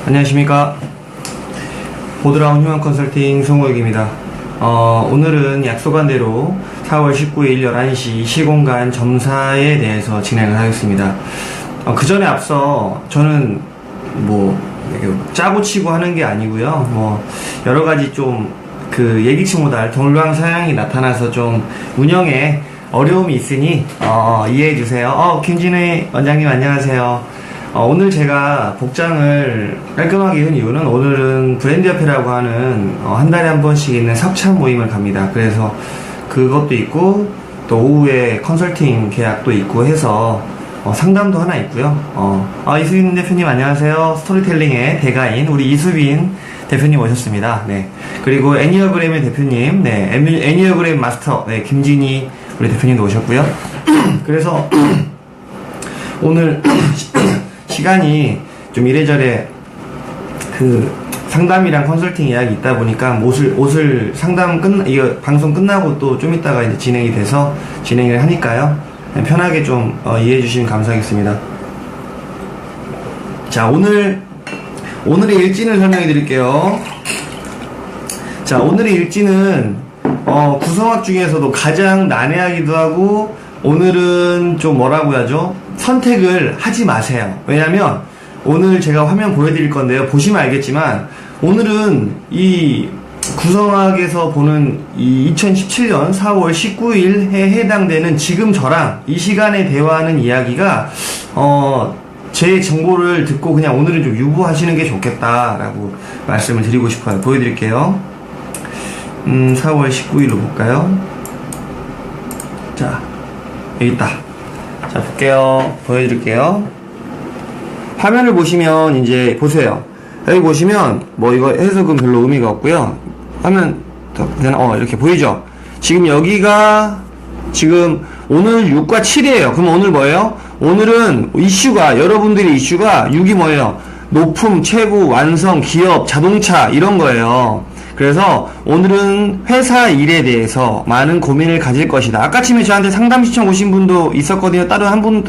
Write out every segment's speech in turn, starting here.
안녕하십니까. 보드라운 휴먼 컨설팅 송호혁입니다. 오늘은 약속한 대로 4월 19일 11시 시공간 점사에 대해서 진행을 하겠습니다. 그 전에 앞서 저는 짜고 치고 하는 게 아니고요. 여러 가지 좀 예기치 못할 동방사양이 나타나서 좀 운영에 어려움이 있으니 이해해 주세요. 김진희 원장님 안녕하세요. 오늘 제가 복장을 깔끔하게 입은 이유는 오늘은 브랜드협회라고 하는 한 달에 한 번씩 있는 협찬 모임을 갑니다. 그래서 그것도 있고 또 오후에 컨설팅 계약도 있고 해서 상담도 하나 있고요. 이수빈 대표님 안녕하세요. 스토리텔링의 대가인 우리 이수빈 대표님 오셨습니다. 네. 그리고 애니어그램의 대표님, 네. 애니어그램 마스터, 네. 김진희 우리 대표님도 오셨고요. 그래서 오늘 시간이 좀 이래저래 상담이랑 컨설팅 이야기 있다 보니까 옷을 이거 방송 끝나고 또 좀 이따가 이제 진행이 돼서 진행을 하니까요. 편하게 좀 이해해 주시면 감사하겠습니다. 자, 오늘의 일지를 설명해 드릴게요. 자, 오늘의 일지는 구성학 중에서도 가장 난해하기도 하고 오늘은 좀 뭐라고 해야죠? 선택을 하지 마세요. 왜냐면 오늘 제가 화면 보여드릴 건데요. 보시면 알겠지만 오늘은 이 구성학에서 보는 이 2017년 4월 19일에 해당되는 지금 저랑 이 시간에 대화하는 이야기가 제 정보를 듣고 그냥 오늘은 좀 유보하시는 게 좋겠다라고 말씀을 드리고 싶어요. 보여드릴게요. 4월 19일로 볼까요? 자, 여기 있다. 자, 볼게요. 보여드릴게요. 화면을 보시면 이제 보세요. 여기 보시면 이거 해석은 별로 의미가 없고요. 화면 이렇게 보이죠? 지금 여기가 지금 오늘 6과 7이에요. 그럼 오늘 뭐예요? 오늘은 여러분들의 이슈가 6이 뭐예요? 높음, 최고, 완성, 기업, 자동차 이런 거예요. 그래서 오늘은 회사 일에 대해서 많은 고민을 가질 것이다. 아까 아침에 저한테 상담 신청 오신 분도 있었거든요. 다른 한 분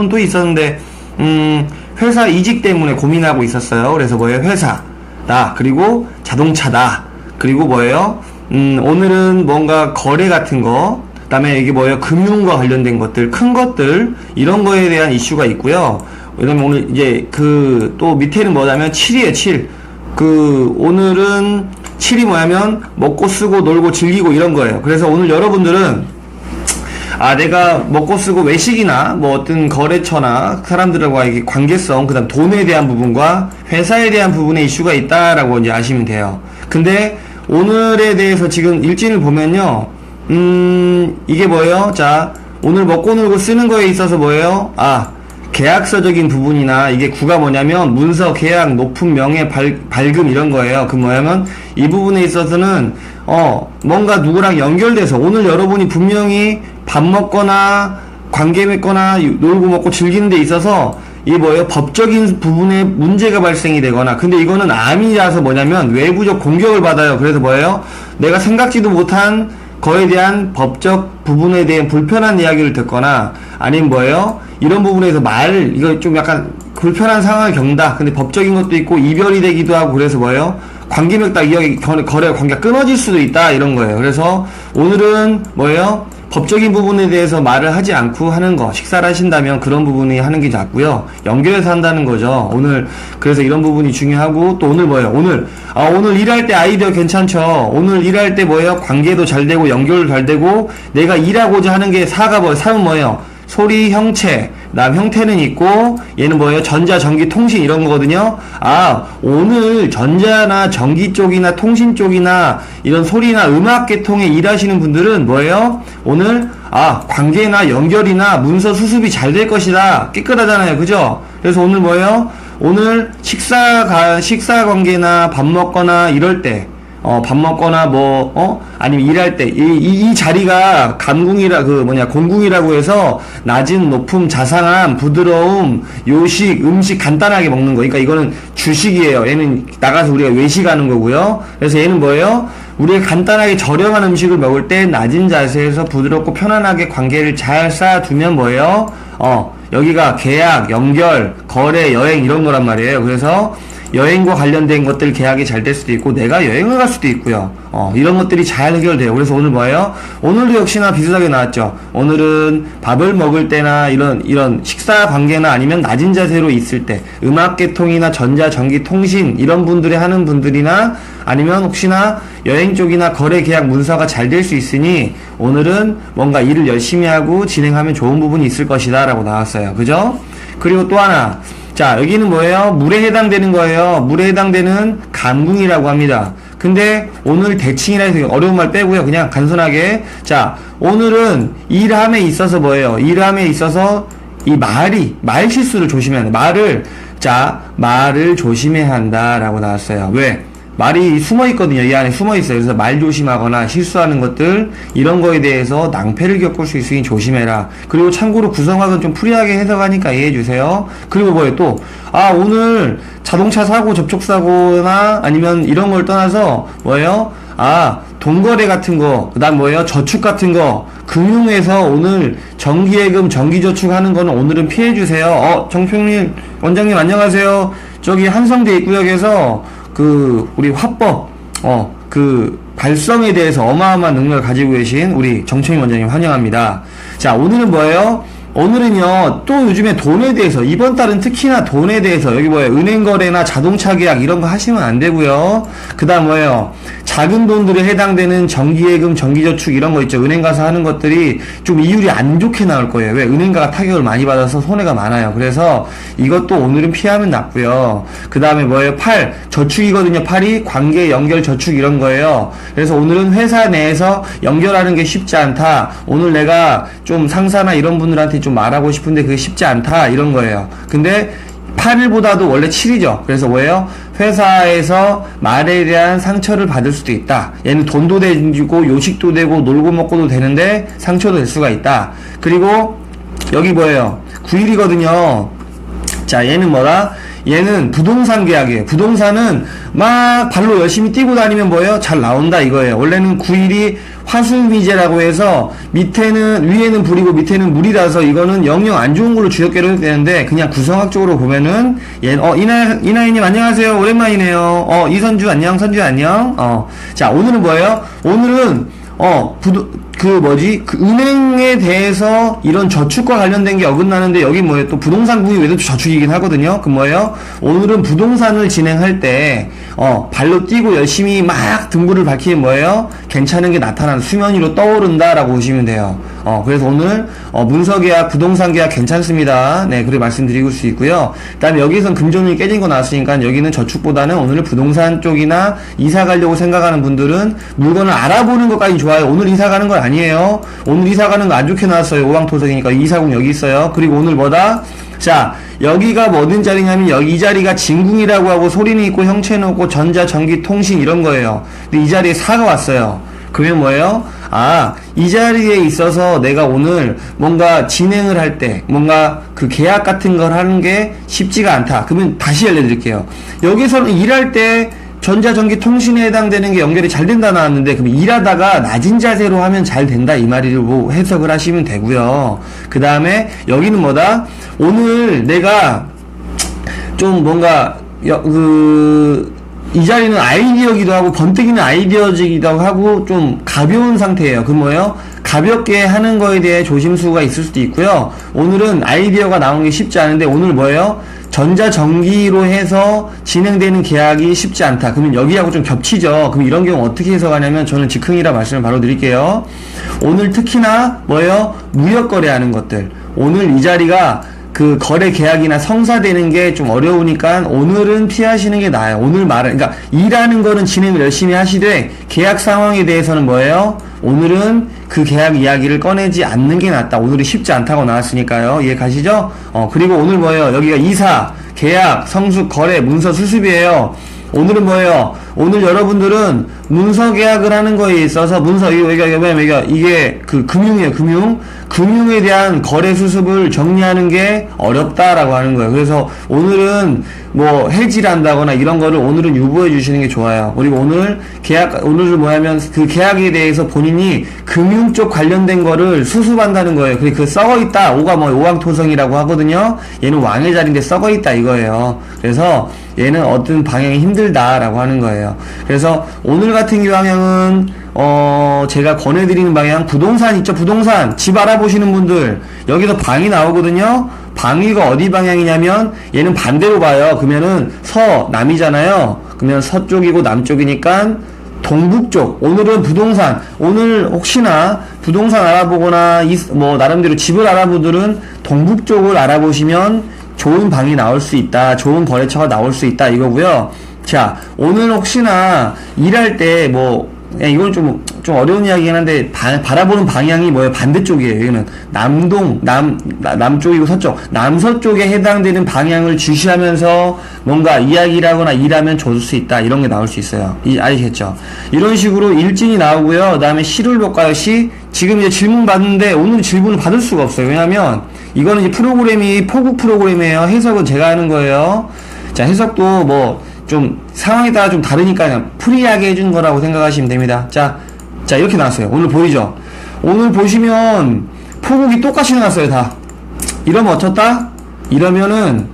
또 있었는데 회사 이직 때문에 고민하고 있었어요. 그래서 뭐예요? 회사다. 그리고 자동차다. 그리고 뭐예요? 오늘은 뭔가 거래 같은 거, 그 다음에 이게 뭐예요? 금융과 관련된 것들, 큰 것들, 이런 거에 대한 이슈가 있고요. 왜냐면 오늘 이제 또 밑에는 뭐냐면 7이에요, 7. 오늘은 7이 뭐냐면 먹고 쓰고 놀고 즐기고 이런 거예요. 그래서 오늘 여러분들은 내가 먹고 쓰고 외식이나 어떤 거래처나 사람들과의 관계성, 그 다음 돈에 대한 부분과 회사에 대한 부분에 이슈가 있다라고 이제 아시면 돼요. 근데 오늘에 대해서 지금 일진을 보면요. 이게 뭐예요? 자, 오늘 먹고 놀고 쓰는 거에 있어서 뭐예요? 계약서적인 부분이나 이게 구가 뭐냐면 문서, 계약, 높은 명예, 발금 이런 거예요. 그 뭐냐면 이 부분에 있어서는 뭔가 누구랑 연결돼서 오늘 여러분이 분명히 밥 먹거나 관계 맺거나 놀고 먹고 즐기는 데 있어서 이게 뭐예요? 법적인 부분에 문제가 발생이 되거나 근데 이거는 암이라서 뭐냐면 외부적 공격을 받아요. 그래서 뭐예요? 내가 생각지도 못한 거에 대한 법적 부분에 대한 불편한 이야기를 듣거나 아니면 뭐예요? 이런 부분에서 이거 좀 약간 불편한 상황을 겪는다. 근데 법적인 것도 있고 이별이 되기도 하고 그래서 뭐예요? 관계 맺다 거래 관계가 끊어질 수도 있다. 이런 거예요. 그래서 오늘은 뭐예요? 법적인 부분에 대해서 말을 하지 않고 하는 거. 식사를 하신다면 그런 부분이 하는 게 낫고요. 연결해서 한다는 거죠. 오늘 그래서 이런 부분이 중요하고 또 오늘 뭐예요? 오늘 일할 때 아이디어 괜찮죠? 오늘 일할 때 뭐예요? 관계도 잘 되고 연결도 잘 되고 내가 일하고자 하는 게 사은 뭐예요? 소리, 형체, 형태는 있고 얘는 뭐예요? 전자, 전기, 통신 이런 거거든요. 오늘 전자나 전기 쪽이나 통신 쪽이나 이런 소리나 음악 계통에 일하시는 분들은 뭐예요? 오늘 관계나 연결이나 문서 수습이 잘 될 것이다. 깨끗하잖아요. 그죠? 그래서 오늘 뭐예요? 오늘 식사 관계나 밥 먹거나 이럴 때 밥 먹거나 아니면 일할 때 이 자리가 공궁이라고 해서 낮은 높음, 자상함, 부드러움, 요식, 음식 간단하게 먹는 거. 그러니까 이거는 주식이에요. 얘는 나가서 우리가 외식하는 거고요. 그래서 얘는 뭐예요? 우리가 간단하게 저렴한 음식을 먹을 때 낮은 자세에서 부드럽고 편안하게 관계를 잘 쌓아두면 뭐예요? 여기가 계약, 연결, 거래, 여행 이런 거란 말이에요. 그래서 여행과 관련된 것들 계약이 잘 될 수도 있고 내가 여행을 갈 수도 있고요. 이런 것들이 잘 해결돼요. 그래서 오늘 뭐예요? 오늘도 역시나 비슷하게 나왔죠. 오늘은 밥을 먹을 때나 이런 식사 관계나 아니면 낮은 자세로 있을 때 음악 계통이나 전자 전기 통신 이런 분들이 하는 분들이나 아니면 혹시나 여행 쪽이나 거래 계약 문서가 잘 될 수 있으니 오늘은 뭔가 일을 열심히 하고 진행하면 좋은 부분이 있을 것이다 라고 나왔어요. 그죠? 그리고 또 하나, 자 여기는 뭐예요? 물에 해당되는 거예요. 물에 해당되는 감궁이라고 합니다. 근데 오늘 대칭이라 해서 어려운 말 빼고요. 그냥 간단하게, 자 오늘은 일함에 있어서 뭐예요? 일함에 있어서 이 말 실수를 조심해야 돼. 말을 조심해야 한다라고 나왔어요. 왜? 말이 숨어 있거든요. 이 안에 숨어 있어요. 그래서 말 조심하거나 실수하는 것들 이런 거에 대해서 낭패를 겪을 수 있으니 조심해라. 그리고 참고로 구성학은 좀 프리하게 해석하니까 이해해 주세요. 그리고 뭐예요 또? 오늘 자동차 사고, 접촉사고나 아니면 이런 걸 떠나서 뭐예요? 돈거래 같은 거, 그 다음 뭐예요? 저축 같은 거, 금융에서 오늘 정기예금, 정기저축 하는 거는 오늘은 피해주세요. 정평님, 원장님 안녕하세요. 저기 한성대 입구역에서 우리 화법, 발성에 대해서 어마어마한 능력을 가지고 계신 우리 정청희 원장님 환영합니다. 자, 오늘은 뭐예요? 오늘은요, 또 요즘에 돈에 대해서, 이번 달은 특히나 돈에 대해서, 여기 뭐예요? 은행 거래나 자동차 계약 이런 거 하시면 안 되고요. 그 다음 뭐예요? 작은 돈들에 해당되는 정기예금, 정기저축 이런 거 있죠. 은행 가서 하는 것들이 좀 이율이 안 좋게 나올 거예요. 왜? 은행가가 타격을 많이 받아서 손해가 많아요. 그래서 이것도 오늘은 피하면 낫고요. 그 다음에 뭐예요? 저축이거든요. 8이 관계, 연결, 저축 이런 거예요. 그래서 오늘은 회사 내에서 연결하는 게 쉽지 않다. 오늘 내가 좀 상사나 이런 분들한테 좀 말하고 싶은데 그게 쉽지 않다 이런 거예요. 근데 8일보다도 원래 7이죠. 그래서 뭐예요? 회사에서 말에 대한 상처를 받을 수도 있다. 얘는 돈도 되고 요식도 되고 놀고 먹고도 되는데 상처도 될 수가 있다. 그리고 여기 뭐예요? 9일이거든요. 자, 얘는 뭐다? 얘는 부동산 계약이에요. 부동산은 막 발로 열심히 뛰고 다니면 뭐예요? 잘 나온다 이거예요. 원래는 9일이 화수미제라고 해서 위에는 불이고 밑에는 물이라서 이거는 영영 안 좋은 걸로 주역계로 되는데 그냥 구성학적으로 보면은 이나희님 안녕하세요. 오랜만이네요. 이선주 안녕. 선주 안녕. 자, 오늘은 뭐예요? 오늘은 은행에 대해서 이런 저축과 관련된 게 어긋나는데 여기 뭐예요? 또 부동산궁이 외도 저축이긴 하거든요. 그 뭐예요? 오늘은 부동산을 진행할 때, 발로 뛰고 열심히 막 등불을 밝히면 뭐예요? 괜찮은 게 나타나는 수면 위로 떠오른다라고 보시면 돼요. 그래서 오늘, 문서계약, 부동산계약 괜찮습니다. 네, 그렇게 말씀드리고 수 있고요. 그 다음에 여기선 금전운이 깨진 거 나왔으니까 여기는 저축보다는 오늘 부동산 쪽이나 이사 가려고 생각하는 분들은 물건을 알아보는 것까지 좋아요. 오늘 이사 가는 건 아니에요. 오늘 이사 가는 거 안 좋게 나왔어요. 오왕토석이니까 이사궁 여기 있어요. 그리고 오늘 뭐다? 자, 여기가 뭐든 자리냐면 여기 이 자리가 진궁이라고 하고 소리는 있고 형체는 없고 전자, 전기, 통신 이런 거예요. 근데 이 자리에 4가 왔어요. 그러면 뭐예요? 이 자리에 있어서 내가 오늘 뭔가 진행을 할 때, 뭔가 그 계약 같은 걸 하는 게 쉽지가 않다. 그러면 다시 알려드릴게요. 여기서는 일할 때 전자전기 통신에 해당되는 게 연결이 잘 된다 나왔는데 그럼 일하다가 낮은 자세로 하면 잘 된다 이 말이라고 해석을 하시면 되고요. 그 다음에 여기는 뭐다? 오늘 내가 좀 뭔가 이 자리는 아이디어기도 하고 번뜩이는 아이디어지기도 하고 좀 가벼운 상태예요. 그 뭐예요? 가볍게 하는 거에 대해 조심수가 있을 수도 있고요. 오늘은 아이디어가 나오는 게 쉽지 않은데 오늘 뭐예요? 전자전기로 해서 진행되는 계약이 쉽지 않다. 그러면 여기하고 좀 겹치죠. 그럼 이런 경우 어떻게 해석하냐면 저는 즉흥이라 말씀을 바로 드릴게요. 오늘 특히나 뭐예요? 무역거래하는 것들. 오늘 이 자리가 그 거래 계약이나 성사되는 게 좀 어려우니까 오늘은 피하시는 게 나아요. 오늘 그러니까 일하는 거는 진행을 열심히 하시되 계약 상황에 대해서는 뭐예요? 오늘은 그 계약 이야기를 꺼내지 않는 게 낫다. 오늘이 쉽지 않다고 나왔으니까요. 이해 가시죠? 그리고 오늘 뭐예요? 여기가 이사, 계약, 성숙, 거래, 문서, 수습이에요. 오늘은 뭐예요? 오늘 여러분들은 문서 계약을 하는 거에 있어서 이게 그 금융이에요, 금융. 금융에 대한 거래 수습을 정리하는 게 어렵다라고 하는 거예요. 그래서 오늘은 뭐 해지를 한다거나 이런 거를 오늘은 유보해 주시는 게 좋아요. 그리고 오늘은 뭐냐면 그 계약에 대해서 본인이 금융 쪽 관련된 거를 수습한다는 거예요. 그 썩어 있다. 오가 뭐 오왕토성이라고 하거든요. 얘는 왕의 자리인데 썩어 있다 이거예요. 그래서 얘는 어떤 방향이 힘들다라고 하는 거예요. 그래서 오늘 같은 방향은 제가 권해드리는 방향, 부동산 있죠? 부동산 집 알아보시는 분들 여기서 방이 나오거든요. 방위가 어디 방향이냐면 얘는 반대로 봐요. 그러면은 남이잖아요. 그러면 서쪽이고 남쪽이니까 동북쪽. 오늘은 부동산, 오늘 혹시나 부동산 알아보거나 뭐 나름대로 집을 알아보들은 동북쪽을 알아보시면 좋은 방이 나올 수 있다, 좋은 거래처가 나올 수 있다 이거고요. 자, 오늘 혹시나 일할 때 이건 좀 어려운 이야기긴 한데, 바라보는 방향이 뭐예요? 반대쪽이에요. 여기는 남쪽이고 서쪽. 남서쪽에 해당되는 방향을 주시하면서 뭔가 이야기를 하거나 일하면 좋을 수 있다. 이런 게 나올 수 있어요. 아시겠죠? 이런 식으로 일진이 나오고요. 그 다음에 시를 볼까요? 지금 이제 질문 받는데, 오늘 질문을 받을 수가 없어요. 왜냐면, 이거는 이제 포국 프로그램이에요. 해석은 제가 하는 거예요. 자, 해석도 좀 상황에 따라 좀 다르니까 그냥 프리하게 해준 거라고 생각하시면 됩니다. 자 이렇게 나왔어요. 오늘 보이죠? 오늘 보시면 포국이 똑같이 나왔어요. 다 이러면 어떻다? 이러면은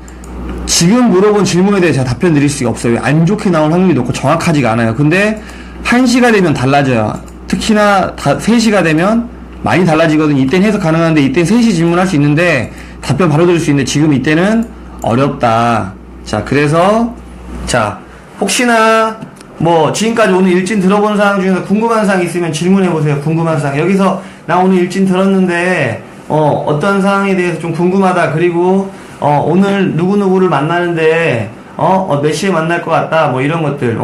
지금 물어본 질문에 대해 제가 답변 드릴 수가 없어요. 안 좋게 나올 확률이 높고 정확하지가 않아요. 근데 1시가 되면 달라져요. 특히나 3시가 되면 많이 달라지거든요. 이때는 해석 가능한데 이때는 3시 질문할 수 있는데 답변 바로 드릴 수 있는데 지금 이때는 어렵다. 자, 그래서 혹시나 지금까지 오늘 일진 들어본 사항 중에서 궁금한 사항 있으면 질문해보세요. 궁금한 사항. 여기서 나 오늘 일진 들었는데 어떤 사항에 대해서 좀 궁금하다. 그리고 오늘 누구누구를 만나는데 몇 시에 만날 것 같다. 이런 것들.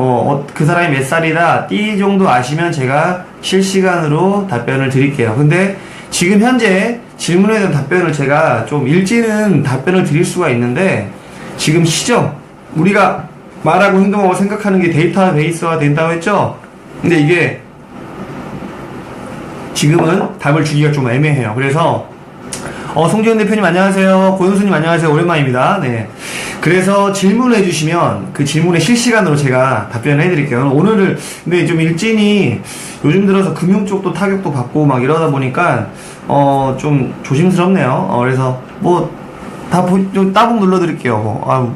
그 사람이 몇 살이다. 띠 정도 아시면 제가 실시간으로 답변을 드릴게요. 근데 지금 현재 질문에 대한 답변을 제가 좀 일진은 답변을 드릴 수가 있는데 지금 시점 우리가 말하고 행동하고 생각하는 게 데이터베이스화 된다고 했죠? 근데 이게 지금은 답을 주기가 좀 애매해요. 그래서 송지현 대표님 안녕하세요. 고현수님 안녕하세요. 오랜만입니다. 네. 그래서 질문을 해주시면 그 질문에 실시간으로 제가 답변을 해드릴게요. 오늘은 근데 좀 일진이 요즘 들어서 금융 쪽도 타격도 받고 막 이러다 보니까 좀 조심스럽네요. 그래서 좀 따봉 눌러드릴게요.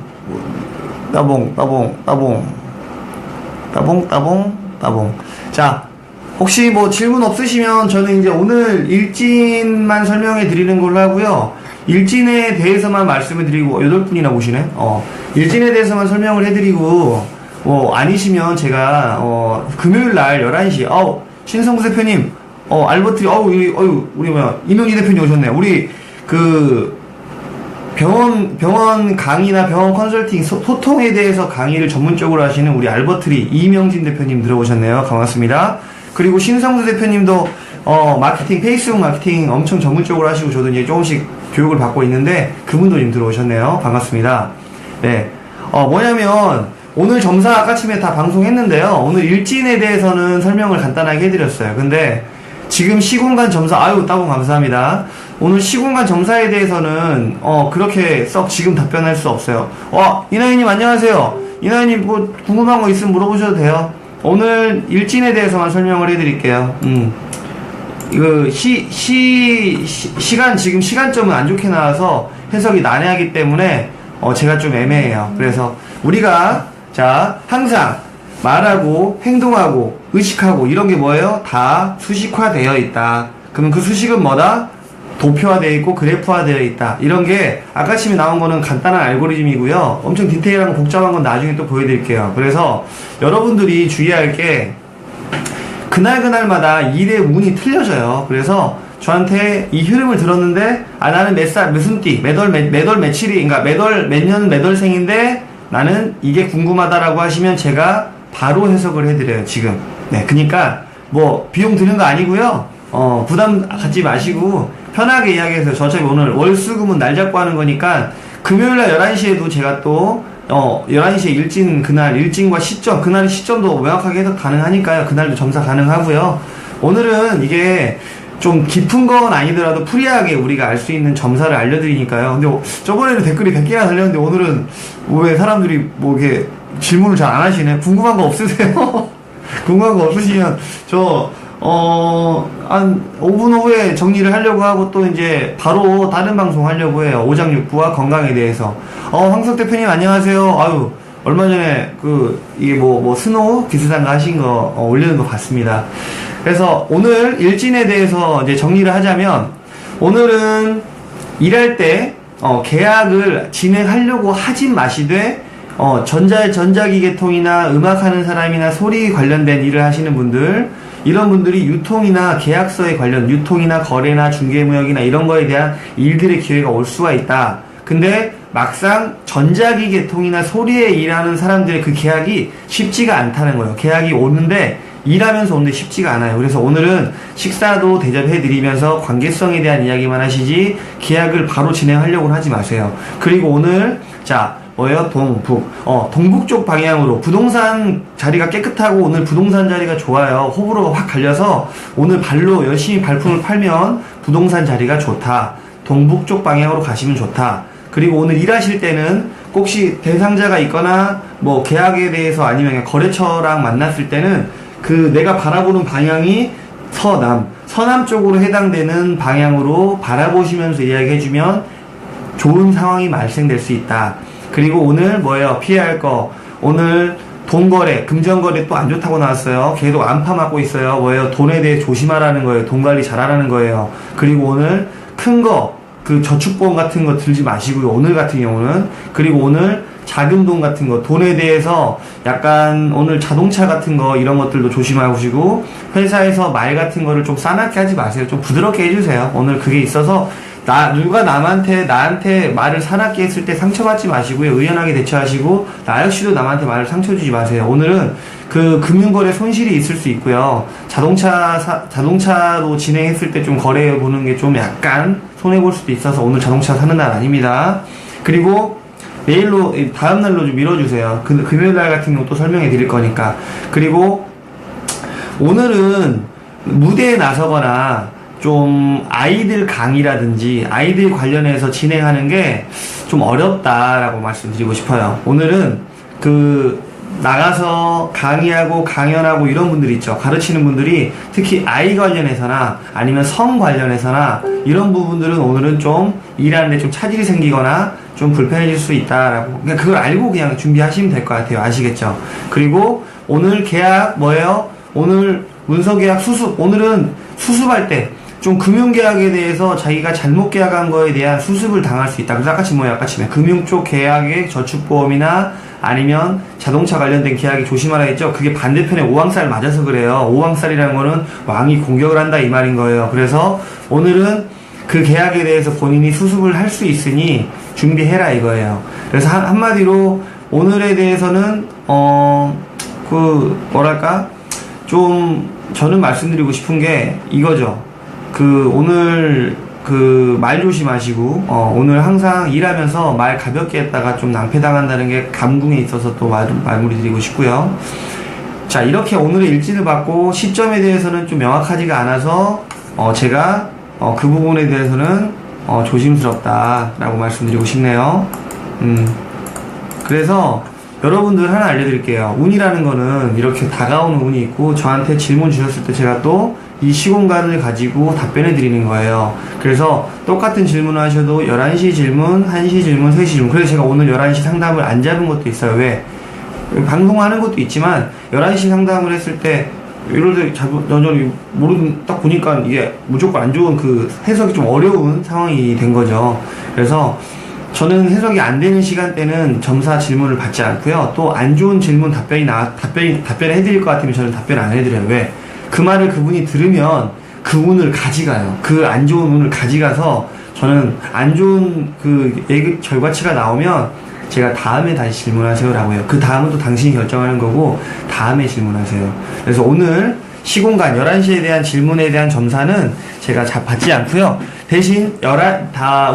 따봉. 자, 혹시 질문 없으시면 저는 이제 오늘 일진만 설명해 드리는 걸로 하고요. 일진에 대해서만 말씀해 드리고, 8분이나 보시네? 일진에 대해서만 설명을 해 드리고, 아니시면 제가, 금요일 날 11시, 신성구 대표님, 알버트리, 우리 이명희 대표님 오셨네요. 우리, 병원 강의나 병원 컨설팅 소통에 대해서 강의를 전문적으로 하시는 우리 알버트리 이명진 대표님 들어오셨네요. 반갑습니다. 그리고 신성수 대표님도 마케팅, 페이스북 마케팅 엄청 전문적으로 하시고 저도 이제 조금씩 교육을 받고 있는데 그분도 지금 들어오셨네요. 반갑습니다. 네. 뭐냐면 오늘 점사 아까침에 다 방송했는데요. 오늘 일진에 대해서는 설명을 간단하게 해드렸어요. 근데 지금 시공간 점사, 따봉 감사합니다. 오늘 시공간 점사에 대해서는, 그렇게 썩 지금 답변할 수 없어요. 이나희님 안녕하세요. 이나희님 궁금한 거 있으면 물어보셔도 돼요. 오늘 일진에 대해서만 설명을 해드릴게요. 지금 시간점은 안 좋게 나와서 해석이 난해하기 때문에, 제가 좀 애매해요. 그래서 우리가, 항상 말하고, 행동하고, 의식하고, 이런 게 뭐예요? 다 수식화되어 있다. 그러면 그 수식은 뭐다? 도표화되어 있고, 그래프화되어 있다. 이런 게, 아까침에 나온 거는 간단한 알고리즘이고요. 엄청 디테일한 복잡한 건 나중에 또 보여드릴게요. 그래서, 여러분들이 주의할 게, 그날마다 일의 운이 틀려져요. 그래서, 저한테 이 흐름을 들었는데, 나는 몇 살, 무슨 띠, 매월 며칠이, 그러니까 몇 월생인데, 나는 이게 궁금하다라고 하시면 제가 바로 해석을 해드려요, 지금. 네, 그니까, 비용 드는 거 아니고요. 부담 갖지 마시고, 편하게 이야기해서, 저 어차피 오늘 월수금은 날 잡고 하는 거니까, 금요일날 11시에도 제가 또, 11시에 일진, 그날 일진과 시점, 그날의 시점도 명확하게 해석 가능하니까요. 그날도 점사 가능하고요. 오늘은 이게 좀 깊은 건 아니더라도 프리하게 우리가 알 수 있는 점사를 알려드리니까요. 근데 저번에는 댓글이 100개나 달렸는데 오늘은 왜 사람들이 뭐 이렇게 질문을 잘 안 하시네? 궁금한 거 없으세요? 궁금한 거 없으시면 한 5분 후에 정리를 하려고 하고 또 이제 바로 다른 방송 하려고 해요. 오장육부와 건강에 대해서. 황석 대표님 안녕하세요. 아유, 얼마 전에 이게 뭐 스노우 비슷한 거 하신 거 올리는 거 봤습니다. 그래서 오늘 일진에 대해서 이제 정리를 하자면, 오늘은 일할 때 계약을 진행하려고 하진 마시되 전자기계통이나 음악하는 사람이나 소리 관련된 일을 하시는 분들, 이런 분들이 유통이나 계약서에 관련 유통이나 거래나 중개무역이나 이런 거에 대한 일들의 기회가 올 수가 있다. 근데 막상 전자기계통이나 소리에 일하는 사람들의 그 계약이 쉽지가 않다는 거예요. 계약이 오는데 일하면서 오는데 쉽지가 않아요. 그래서 오늘은 식사도 대접해드리면서 관계성에 대한 이야기만 하시지 계약을 바로 진행하려고는 하지 마세요. 그리고 오늘 뭐예요? 동북 쪽 방향으로 부동산 자리가 깨끗하고 오늘 부동산 자리가 좋아요. 호불호가 확 갈려서 오늘 발로 열심히 발품을 팔면 부동산 자리가 좋다. 동북 쪽 방향으로 가시면 좋다. 그리고 오늘 일하실 때는 혹시 대상자가 있거나 뭐 계약에 대해서 아니면 그냥 거래처랑 만났을 때는 내가 바라보는 방향이 서남 쪽으로 해당되는 방향으로 바라보시면서 이야기해주면 좋은 상황이 발생될 수 있다. 그리고 오늘 뭐예요? 피해야 할 거. 오늘 돈거래, 금전거래 또 안 좋다고 나왔어요. 계속 안파 맞고 있어요. 뭐예요? 돈에 대해 조심하라는 거예요. 돈 관리 잘하라는 거예요. 그리고 오늘 큰 거, 저축보험 같은 거 들지 마시고요. 오늘 같은 경우는. 그리고 오늘 작은 돈 같은 거, 돈에 대해서 약간 오늘 자동차 같은 거 이런 것들도 조심하시고, 회사에서 말 같은 거를 좀 싸납게 하지 마세요. 좀 부드럽게 해주세요. 오늘 그게 있어서 누가 나한테 말을 사납게 했을 때 상처받지 마시고요. 의연하게 대처하시고, 나 역시도 남한테 말을 상처 주지 마세요. 오늘은 금융거래 손실이 있을 수 있고요. 자동차도 진행했을 때 좀 거래해 보는 게 좀 약간 손해볼 수도 있어서 오늘 자동차 사는 날 아닙니다. 그리고 내일로, 다음날로 좀 미뤄주세요. 금요일날 같은 경우 또 설명해 드릴 거니까. 그리고 오늘은 무대에 나서거나 좀 아이들 강의라든지 아이들 관련해서 진행하는 게 좀 어렵다라고 말씀드리고 싶어요. 오늘은 나가서 강의하고 강연하고 이런 분들 있죠. 가르치는 분들이 특히 아이 관련해서나 아니면 성 관련해서나 이런 부분들은 오늘은 좀 일하는데 좀 차질이 생기거나 좀 불편해질 수 있다라고, 그러니까 그걸 알고 그냥 준비하시면 될 것 같아요. 아시겠죠? 그리고 오늘 계약 뭐예요? 오늘 문서계약 수습, 오늘은 수습할 때 좀 금융계약에 대해서 자기가 잘못 계약한 거에 대한 수습을 당할 수 있다. 그래서 아까 금융 쪽 계약의 저축보험이나 아니면 자동차 관련된 계약이 조심하라 했죠. 그게 반대편에 오왕살 맞아서 그래요. 오왕살이라는 거는 왕이 공격을 한다 이 말인 거예요. 그래서 오늘은 그 계약에 대해서 본인이 수습을 할 수 있으니 준비해라 이거예요. 그래서 한마디로 오늘에 대해서는 좀 저는 말씀드리고 싶은 게 이거죠. 오늘 말 조심하시고 오늘 항상 일하면서 말 가볍게 했다가 좀 낭패당한다는 게 감궁에 있어서 또 말씀을 드리고 싶고요. 자, 이렇게 오늘의 일진을 받고 시점에 대해서는 좀 명확하지가 않아서 제가 그 부분에 대해서는 조심스럽다라고 말씀드리고 싶네요. 그래서 여러분들 하나 알려드릴게요. 운이라는 거는 이렇게 다가오는 운이 있고, 저한테 질문 주셨을 때 제가 또 이 시공간을 가지고 답변해 드리는 거예요. 그래서 똑같은 질문을 하셔도 11시 질문, 1시 질문, 3시 질문. 그래서 제가 오늘 11시 상담을 안 잡은 것도 있어요. 왜? 방송하는 것도 있지만 11시 상담을 했을 때 이럴 때 저는 딱 보니까 이게 무조건 안 좋은 해석이 좀 어려운 상황이 된 거죠. 그래서 저는 해석이 안 되는 시간대는 점사 질문을 받지 않고요. 또 안 좋은 질문 답변을 해드릴 것 같으면 저는 답변 안 해드려요. 왜? 그 말을 그분이 들으면 그 운을 가져가요. 그 안 좋은 운을 가져가서 저는 안 좋은 결과치가 나오면 제가 다음에 다시 질문하세요라고 해요. 그 다음은 또 당신이 결정하는 거고 다음에 질문하세요. 그래서 오늘 시공간 11시에 대한 질문에 대한 점사는 제가 받지 않고요. 대신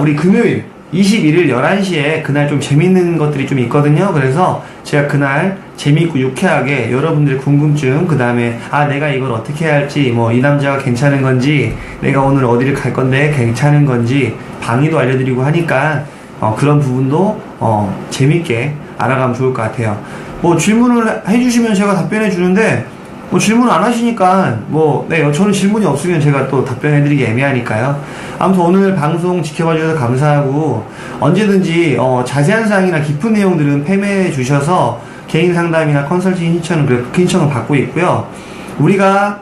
우리 금요일 21일 11시에 그날 좀 재밌는 것들이 좀 있거든요. 그래서 제가 그날 재미있고 유쾌하게 여러분들의 궁금증, 그 다음에 내가 이걸 어떻게 해야 할지, 뭐 이 남자가 괜찮은 건지, 내가 오늘 어디를 갈 건데 괜찮은 건지 방의도 알려드리고 하니까 그런 부분도 재밌게 알아가면 좋을 것 같아요. 뭐 질문을 해주시면 제가 답변해 주는데 뭐 질문 안 하시니까 저는 질문이 없으면 제가 또 답변해드리기 애매하니까요. 아무튼 오늘 방송 지켜봐 주셔서 감사하고, 언제든지 자세한 사항이나 깊은 내용들은 팸해 주셔서 개인 상담이나 컨설팅 신청을 받고 있고요. 우리가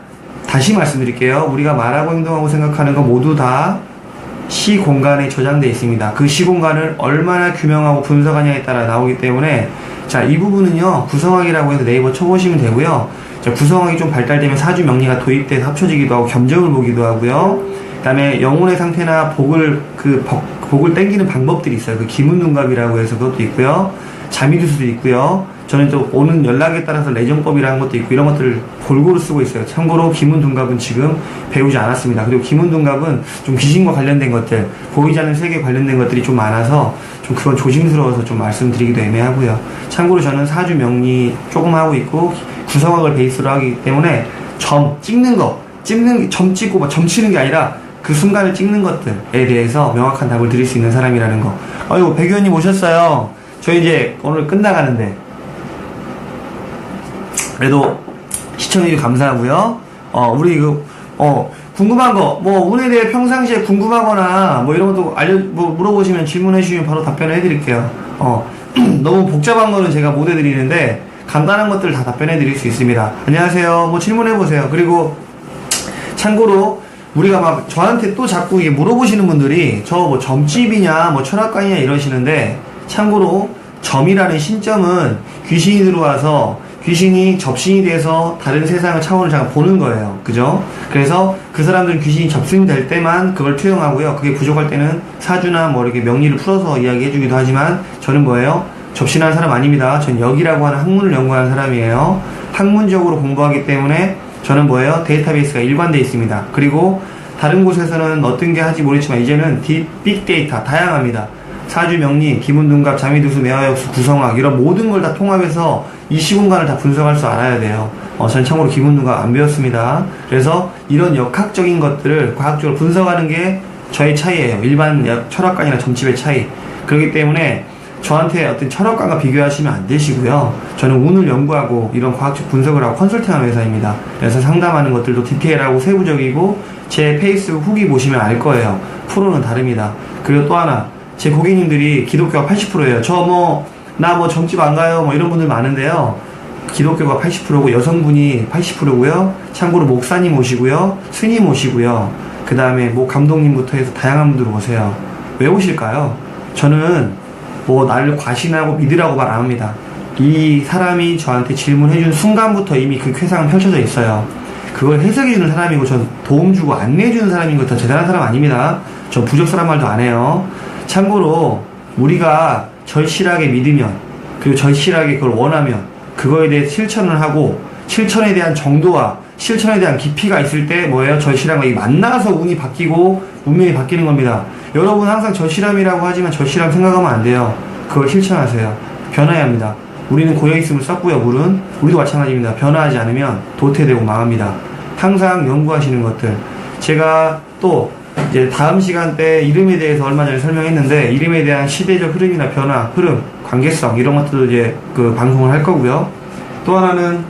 다시 말씀드릴게요. 우리가 말하고 행동하고 생각하는 거 모두 다 시공간에 저장되어 있습니다. 그 시공간을 얼마나 규명하고 분석하냐에 따라 나오기 때문에, 자, 이 부분은요, 구성학이라고 해서 네이버 쳐보시면 되고요. 자, 구성학이 좀 발달되면 사주 명리가 도입돼서 합쳐지기도 하고 겸정을 보기도 하고요. 그 다음에 영혼의 상태나 복을 땡기는 방법들이 있어요. 그 기문둔갑이라고 해서 그것도 있고요. 자미두수도 있고요. 저는 또 오는 연락에 따라서 레전법이라는 것도 있고, 이런 것들을 골고루 쓰고 있어요. 참고로 기문둔갑은 지금 배우지 않았습니다. 그리고 기문둔갑은 좀 귀신과 관련된 것들, 보이지 않는 세계 관련된 것들이 좀 많아서 좀 그건 조심스러워서 좀 말씀드리기도 애매하고요. 참고로 저는 사주 명리 조금 하고 있고, 구성학을 베이스로 하기 때문에 점 찍고 점 치는 게 아니라 그 순간을 찍는 것들에 대해서 명확한 답을 드릴 수 있는 사람이라는 거. 아이고, 백 의원님 오셨어요. 저희 이제 오늘 끝나가는데, 그래도 시청해주셔서 감사하고요. 우리 궁금한 거, 운에 대해 평상시에 궁금하거나 이런 것도 물어보시면 질문해 주시면 바로 답변을 해드릴게요. 너무 복잡한 거는 제가 못 해드리는데 간단한 것들 다 답변해 드릴 수 있습니다. 안녕하세요. 질문해 보세요. 그리고 참고로 우리가 저한테 또 자꾸 이게 물어보시는 분들이 저 점집이냐 철학관이냐 이러시는데, 참고로 점이라는 신점은 귀신이 들어와서 귀신이 접신이 돼서 다른 세상의 차원을 잠깐 보는 거예요. 그죠? 그래서 그 사람들은 귀신이 접신이 될 때만 그걸 투영하고요. 그게 부족할 때는 사주나 이렇게 명리를 풀어서 이야기해 주기도 하지만, 저는 접신하는 사람 아닙니다. 전 역이라고 하는 학문을 연구하는 사람이에요. 학문적으로 공부하기 때문에 저는 데이터베이스가 일관되어 있습니다. 그리고 다른 곳에서는 어떤 게 하지 모르겠지만 이제는 빅데이터 다양합니다. 사주 명리, 기문둔갑, 자미두수, 매화역수, 구성학 이런 모든 걸 다 통합해서 이 시공간을 다 분석할 줄 알아야 돼요. 전 참고로 기문둔갑 안 배웠습니다. 그래서 이런 역학적인 것들을 과학적으로 분석하는 게 저의 차이예요. 일반 철학관이나 점집의 차이. 그렇기 때문에 저한테 어떤 철학관과 비교하시면 안 되시고요. 저는 운을 연구하고 이런 과학적 분석을 하고 컨설팅하는 회사입니다. 그래서 상담하는 것들도 디테일하고 세부적이고, 제 페이스북 후기 보시면 알 거예요. 프로는 다릅니다. 그리고 또 하나, 제 고객님들이 기독교가 80%예요. 나 점집 안 가요. 이런 분들 많은데요. 기독교가 80%고 여성분이 80%고요. 참고로 목사님 오시고요. 스님 오시고요. 그 다음에 감독님부터 해서 다양한 분들 오세요. 왜 오실까요? 저는 나를 과신하고 믿으라고 말 안 합니다. 이 사람이 저한테 질문해준 순간부터 이미 그 쾌상은 펼쳐져 있어요. 그걸 해석해주는 사람이고, 전 도움주고 안내해주는 사람인 거 더 대단한 사람 아닙니다. 전 부적절한 말도 안 해요. 참고로 우리가 절실하게 믿으면, 그리고 절실하게 그걸 원하면 그거에 대해 실천을 하고, 실천에 대한 정도와 실천에 대한 깊이가 있을 때 절실한 거, 만나서 운이 바뀌고 운명이 바뀌는 겁니다. 여러분 항상 절실함이라고 하지만 절실함 생각하면 안 돼요. 그걸 실천하세요. 변화해야 합니다. 우리는 고여있음을 썼고요. 물은 우리도 마찬가지입니다. 변화하지 않으면 도태되고 망합니다. 항상 연구하시는 것들, 제가 또 이제 다음 시간 때 이름에 대해서 얼마 전에 설명했는데, 이름에 대한 시대적 흐름이나 변화, 흐름, 관계성 이런 것들도 이제 방송을 할 거고요. 또 하나는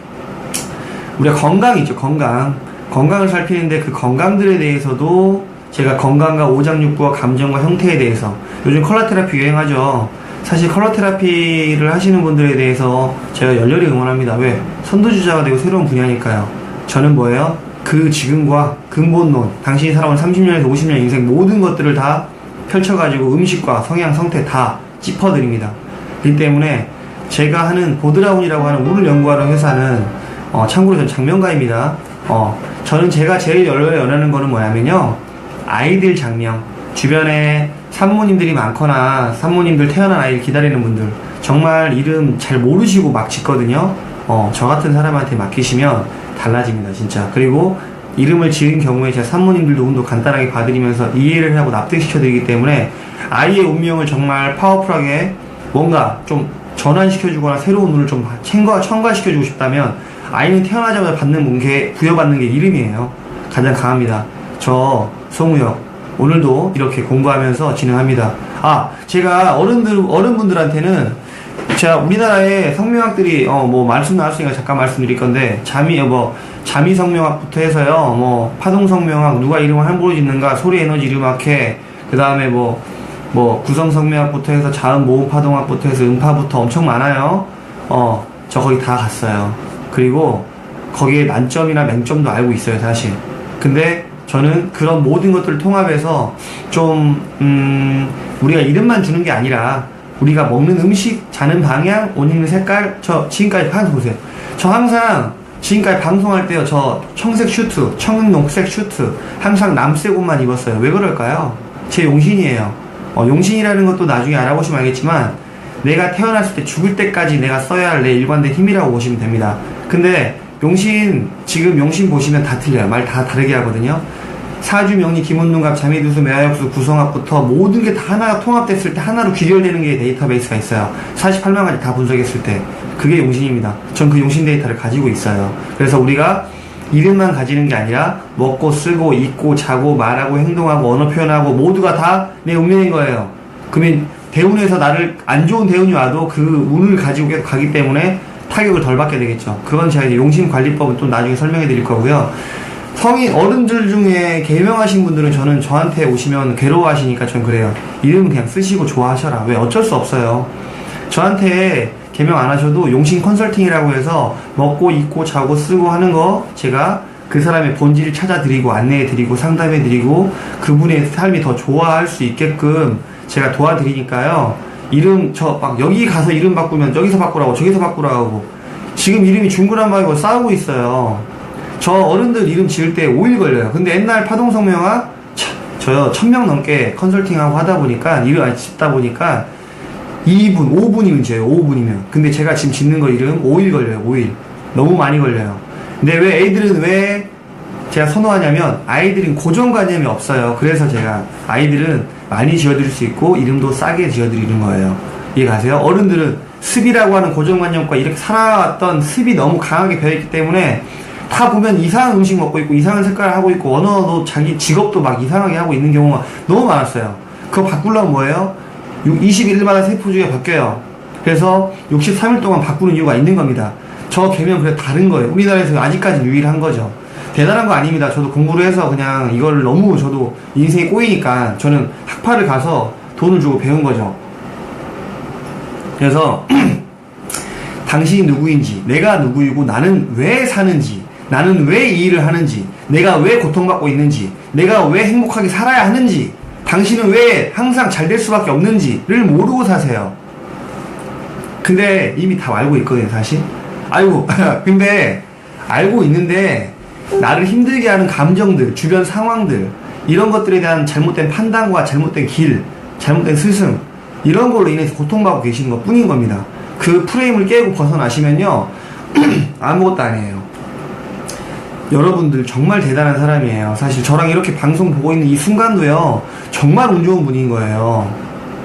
우리가 건강이죠. 건강을 살피는데 그 건강들에 대해서도 제가 건강과 오장육부와 감정과 형태에 대해서, 요즘 컬러 테라피 유행하죠. 사실 컬러 테라피를 하시는 분들에 대해서 제가 열렬히 응원합니다. 왜? 선두주자가 되고 새로운 분야니까요. 저는 그 지금과 근본론, 당신이 살아온 30년에서 50년 인생 모든 것들을 다 펼쳐가지고 음식과 성향, 성태 다 짚어드립니다. 그렇기 때문에 제가 하는 보드라운이라고 하는 운을 연구하는 회사는 참고로 저는 장명가입니다. 저는 제가 제일 열렬히 원하는 거는 뭐냐면요, 아이들 장명, 주변에 산모님들이 많거나 산모님들 태어난 아이를 기다리는 분들, 정말 이름 잘 모르시고 막 짓거든요. 저 같은 사람한테 맡기시면 달라집니다, 진짜. 그리고 이름을 지은 경우에 제가 산모님들도 운도 간단하게 봐드리면서 이해를 하고 납득시켜드리기 때문에 아이의 운명을 정말 파워풀하게 뭔가 좀 전환시켜주거나 새로운 운을 좀 첨가시켜주고 싶다면 아이는 태어나자마자 부여받는 게 이름이에요. 가장 강합니다. 저 송우혁 오늘도 이렇게 공부하면서 진행합니다. 제가 어른분들한테는 제가 우리나라의 성명학들이 뭐 말씀 나왔으니까 잠깐 말씀드릴 건데 자미 성명학부터 해서요 뭐 파동 성명학 누가 이름을 함부로 짓는가 소리 에너지 이름학회 그 다음에 뭐 구성 성명학부터 해서 자음 모음 파동학부터 해서 음파부터 엄청 많아요. 저 거기 다 갔어요. 그리고 거기에 난점이나 맹점도 알고 있어요 사실. 근데 저는 그런 모든 것들을 통합해서 좀 우리가 이름만 주는 게 아니라 우리가 먹는 음식, 자는 방향, 옷 입는 색깔, 저 지금까지 보세요. 저 항상 지금까지 방송할 때요 저 청색 슈트, 청록색 슈트 항상 남색 옷만 입었어요. 왜 그럴까요? 제 용신이에요. 용신이라는 것도 나중에 알아보시면 알겠지만 내가 태어났을 때 죽을 때까지 내가 써야 할 내 일관된 힘이라고 보시면 됩니다. 근데 지금 용신 보시면 다 틀려요. 말 다 다르게 하거든요. 사주, 명리, 기문능갑, 자미두수, 매화역수, 구성합부터 모든 게 다 하나가 통합됐을 때 하나로 귀결되는 게 데이터베이스가 있어요. 48만 가지 다 분석했을 때 그게 용신입니다. 전 그 용신 데이터를 가지고 있어요. 그래서 우리가 이름만 가지는 게 아니라 먹고 쓰고 입고 자고 말하고 행동하고 언어 표현하고 모두가 다 내 운명인 거예요. 그러면 대운에서 나를 안 좋은 대운이 와도 그 운을 가지고 계속 가기 때문에 타격을 덜 받게 되겠죠. 그건 제가 이제 용신관리법은 또 나중에 설명해 드릴 거고요. 성인 어른들 중에 개명하신 분들은 저는 저한테 오시면 괴로워하시니까 전 그래요. 이름은 그냥 쓰시고 좋아하셔라. 왜? 어쩔 수 없어요. 저한테 개명 안 하셔도 용신 컨설팅이라고 해서 먹고 입고 자고 쓰고 하는 거 제가 그 사람의 본질을 찾아드리고 안내해드리고 상담해드리고 그분의 삶이 더 좋아할 수 있게끔 제가 도와드리니까요. 이름 여기 가서 이름 바꾸면 저기서 바꾸라고 저기서 바꾸라고 하고 지금 이름이 중구난방이고 싸우고 있어요. 저 어른들 이름 지을 때 5일 걸려요. 근데 옛날 파동성명학 저요 1000명 넘게 컨설팅하고 하다 보니까 이름 짓다 보니까 2분 5분이면 지어요. 5분이면. 근데 제가 지금 짓는 거 이름 5일 걸려요. 5일 너무 많이 걸려요. 근데 왜 애들은 왜 제가 선호하냐면 아이들은 고정관념이 없어요. 그래서 제가 아이들은 많이 지어드릴 수 있고 이름도 싸게 지어드리는 거예요. 이해가세요? 어른들은 습이라고 하는 고정관념과 이렇게 살아왔던 습이 너무 강하게 배어있기 때문에 다 보면 이상한 음식 먹고 있고 이상한 색깔을 하고 있고 언어도 자기 직업도 막 이상하게 하고 있는 경우가 너무 많았어요. 그거 바꾸려면 뭐예요? 21일마다 세포주기가 바뀌어요. 그래서 63일 동안 바꾸는 이유가 있는 겁니다. 저 개명 그래 다른 거예요. 우리나라에서 아직까지 유일한 거죠. 대단한 거 아닙니다. 저도 공부를 해서 그냥 이걸 너무 저도 인생이 꼬이니까 저는 학파를 가서 돈을 주고 배운 거죠. 그래서 당신이 누구인지, 내가 누구이고 나는 왜 사는지, 나는 왜 이 일을 하는지, 내가 왜 고통받고 있는지, 내가 왜 행복하게 살아야 하는지, 당신은 왜 항상 잘 될 수밖에 없는지를 모르고 사세요. 근데 이미 다 알고 있거든요, 사실. 근데 알고 있는데 나를 힘들게 하는 감정들, 주변 상황들 이런 것들에 대한 잘못된 판단과 잘못된 길, 잘못된 스승 이런 걸로 인해서 고통받고 계시는 것 뿐인 겁니다. 그 프레임을 깨고 벗어나시면요 아무것도 아니에요. 여러분들 정말 대단한 사람이에요. 사실 저랑 이렇게 방송 보고 있는 이 순간도요 정말 운 좋은 분인 거예요.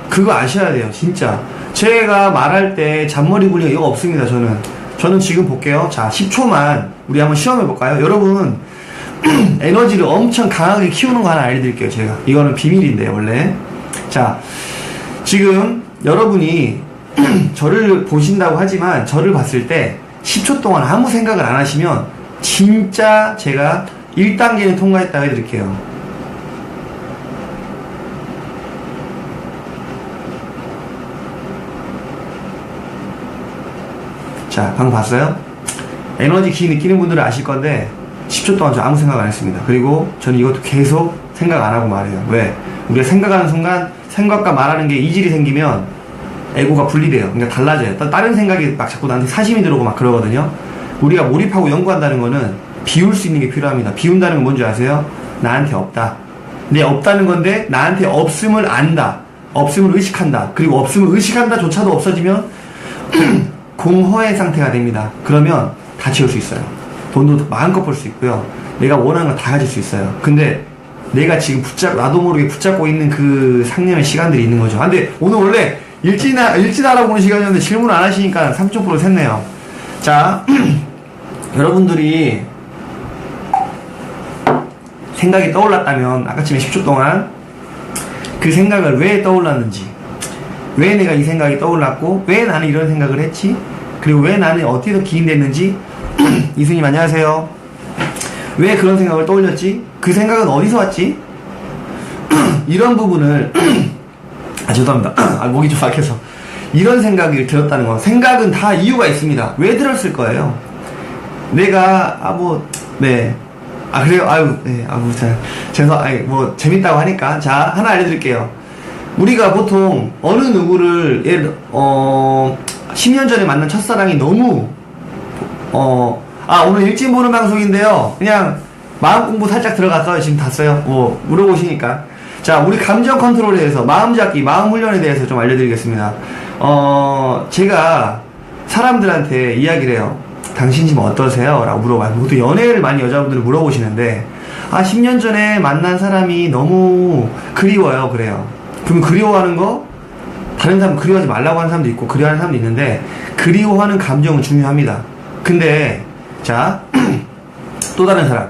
그거 아셔야 돼요. 진짜 제가 말할 때 잔머리 굴리가 이거 없습니다. 저는 지금 볼게요. 자 10초만 우리 한번 시험해 볼까요? 여러분 에너지를 엄청 강하게 키우는 거 하나 알려드릴게요. 제가 이거는 비밀인데 원래. 자 지금 여러분이 저를 보신다고 하지만 저를 봤을 때 10초 동안 아무 생각을 안 하시면 진짜 제가 1단계는 통과했다고 해드릴게요. 자, 방금 봤어요? 에너지 키 느끼는 분들은 아실 건데 10초 동안 저 아무 생각 안 했습니다. 그리고 저는 이것도 계속 생각 안 하고 말해요. 왜? 우리가 생각하는 순간 생각과 말하는 게 이질이 생기면 에고가 분리돼요. 그러니까 달라져요. 다른 생각이 막 자꾸 나한테 사심이 들어오고 막 그러거든요. 우리가 몰입하고 연구한다는 거는 비울 수 있는 게 필요합니다. 비운다는 건 뭔지 아세요? 나한테 없다. 근데 없다는 건데 나한테 없음을 안다. 없음을 의식한다. 그리고 없음을 의식한다 조차도 없어지면 공허의 상태가 됩니다. 그러면 다 채울 수 있어요. 돈도 마음껏 벌 수 있고요. 내가 원하는 걸 다 가질 수 있어요. 근데 내가 지금 나도 모르게 붙잡고 있는 그 상념의 시간들이 있는 거죠. 아, 근데 오늘 원래 일진 알아보는 시간이었는데 질문 안 하시니까 3.9% 샜네요. 자, 여러분들이 생각이 떠올랐다면 아까쯤에 10초 동안 그 생각을 왜 떠올랐는지, 왜 내가 이 생각이 떠올랐고, 왜 나는 이런 생각을 했지, 그리고 왜 나는 어디서 기인됐는지. 이수님 안녕하세요. 왜 그런 생각을 떠올렸지? 그 생각은 어디서 왔지? 이런 부분을 죄송합니다. 목이 좀 막혀서. 이런 생각이 들었다는 거. 생각은 다 이유가 있습니다. 왜 들었을 거예요? 내가 네. 그래요? 네. 재밌다고 하니까. 자, 하나 알려드릴게요. 우리가 보통 어느 누구를 10년 전에 만난 첫사랑이 너무 오늘 일진 보는 방송인데요. 그냥 마음 공부 살짝 들어갔어요. 지금 다 써요. 물어보시니까. 자, 우리 감정 컨트롤에 대해서, 마음 잡기, 마음 훈련에 대해서 좀 알려드리겠습니다. 제가 사람들한테 이야기를 해요. 당신 지금 어떠세요? 라고 물어봐요. 모두 연애를 많이 여자분들이 물어보시는데, 10년 전에 만난 사람이 너무 그리워요. 그래요. 그러면 그리워하는 거, 다른 사람 그리워하지 말라고 하는 사람도 있고, 그리워하는 사람도 있는데, 그리워하는 감정은 중요합니다. 근데, 자, 또 다른 사람.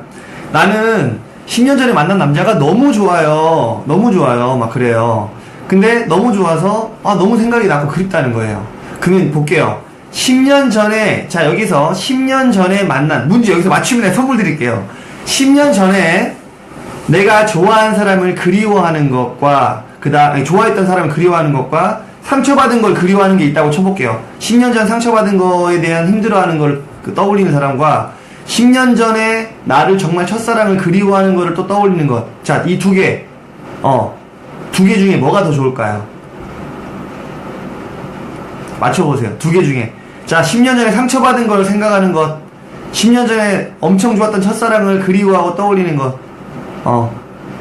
나는 10년 전에 만난 남자가 너무 좋아요. 너무 좋아요. 막 그래요. 근데 너무 좋아서, 너무 생각이 나고 그립다는 거예요. 그러면 볼게요. 10년 전에, 자, 여기서 10년 전에 만난, 문제 여기서 맞추면 내가 선물 드릴게요. 10년 전에 내가 좋아하는 사람을 그리워하는 것과, 좋아했던 사람을 그리워하는 것과, 상처받은 걸 그리워하는 게 있다고 쳐볼게요. 10년 전 상처받은 거에 대한 힘들어하는 걸 떠올리는 사람과, 10년 전에 나를 정말 첫사랑을 그리워하는 거를 또 떠올리는 것. 자, 이 두 개, 두 개 중에 뭐가 더 좋을까요? 맞춰보세요. 두 개 중에. 자, 10년 전에 상처받은 걸 생각하는 것, 10년 전에 엄청 좋았던 첫사랑을 그리워하고 떠올리는 것,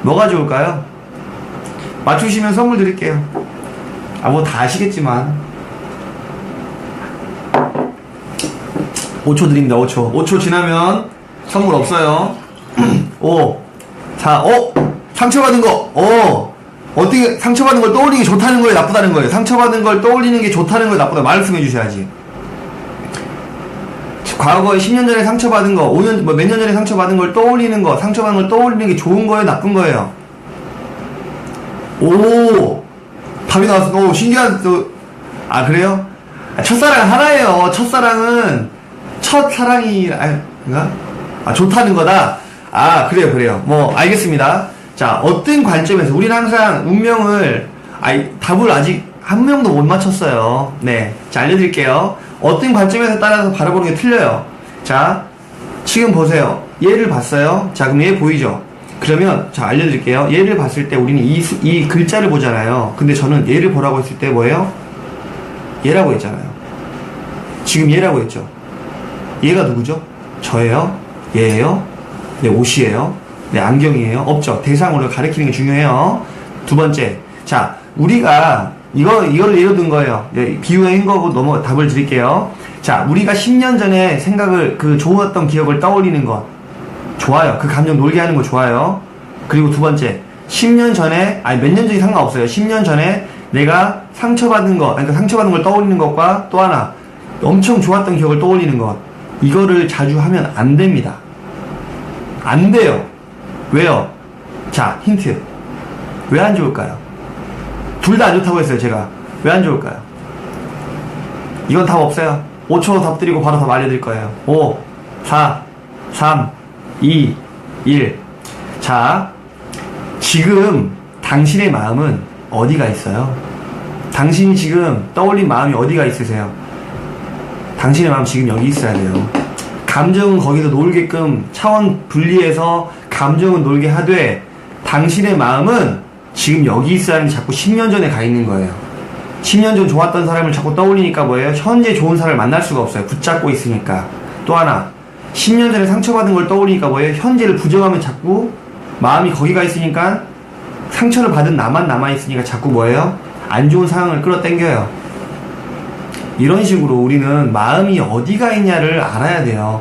뭐가 좋을까요? 맞추시면 선물 드릴게요. 다 아시겠지만. 5초 드립니다. 5초. 5초 지나면 선물 없어요. 5, 4, 상처받은 거, 어떻게, 상처받은 걸 떠올리는 게 좋다는 거예요? 나쁘다는 거예요? 상처받은 걸 떠올리는 게 좋다는 거예요? 나쁘다? 말씀해 주셔야지. 과거에 10년 전에 상처받은 거, 5년, 몇 년 전에 상처받은 걸 떠올리는 거, 상처받은 걸 떠올리는 게 좋은 거예요? 나쁜 거예요? 답이 나왔어. 신기한, 그래요? 첫사랑 하나예요. 첫사랑은, 좋다는 거다? 그래요. 알겠습니다. 자, 어떤 관점에서, 우리는 항상 운명을, 답을 아직 한 명도 못 맞췄어요. 네. 자, 알려드릴게요. 어떤 관점에서 따라서 바라보는 게 틀려요. 자, 지금 보세요. 얘를 봤어요. 자, 그럼 얘 보이죠? 그러면, 자, 알려드릴게요. 얘를 봤을 때 우리는 이 글자를 보잖아요. 근데 저는 얘를 보라고 했을 때 뭐예요? 얘라고 했잖아요. 지금 얘라고 했죠. 얘가 누구죠? 저예요? 얘예요? 내 옷이에요? 내 안경이에요? 없죠. 대상으로 가리키는 게 중요해요. 두 번째. 자, 우리가 이거를 예로 든 거예요. 비유인 거고 답을 드릴게요. 자, 우리가 10년 전에 좋았던 기억을 떠올리는 것. 좋아요. 그 감정 놀게 하는 거 좋아요. 그리고 두 번째. 10년 전에, 몇 년 전이 상관없어요. 10년 전에 내가 상처받은 거, 상처받은 걸 떠올리는 것과 또 하나, 엄청 좋았던 기억을 떠올리는 것. 이거를 자주 하면 안 됩니다. 안 돼요. 왜요? 자, 힌트. 왜 안 좋을까요? 둘 다 안 좋다고 했어요, 제가. 왜 안 좋을까요? 이건 답 없어요. 5초 답 드리고 바로 답 알려드릴 거예요. 5, 4, 3, 2, 1. 자, 지금 당신의 마음은 어디가 있어요? 당신이 지금 떠올린 마음이 어디가 있으세요? 당신의 마음 지금 여기 있어야 돼요. 감정은 거기서 놀게끔 차원 분리해서 감정은 놀게 하되, 당신의 마음은 지금 여기 있어야 하는, 자꾸 10년 전에 가 있는 거예요. 10년 전 좋았던 사람을 자꾸 떠올리니까 뭐예요? 현재 좋은 사람을 만날 수가 없어요. 붙잡고 있으니까. 또 하나, 10년 전에 상처받은 걸 떠올리니까 뭐예요? 현재를 부정하면 자꾸 마음이 거기가 있으니까, 상처를 받은 나만 남아있으니까 자꾸 뭐예요? 안 좋은 상황을 끌어당겨요. 이런 식으로 우리는 마음이 어디가 있냐를 알아야 돼요.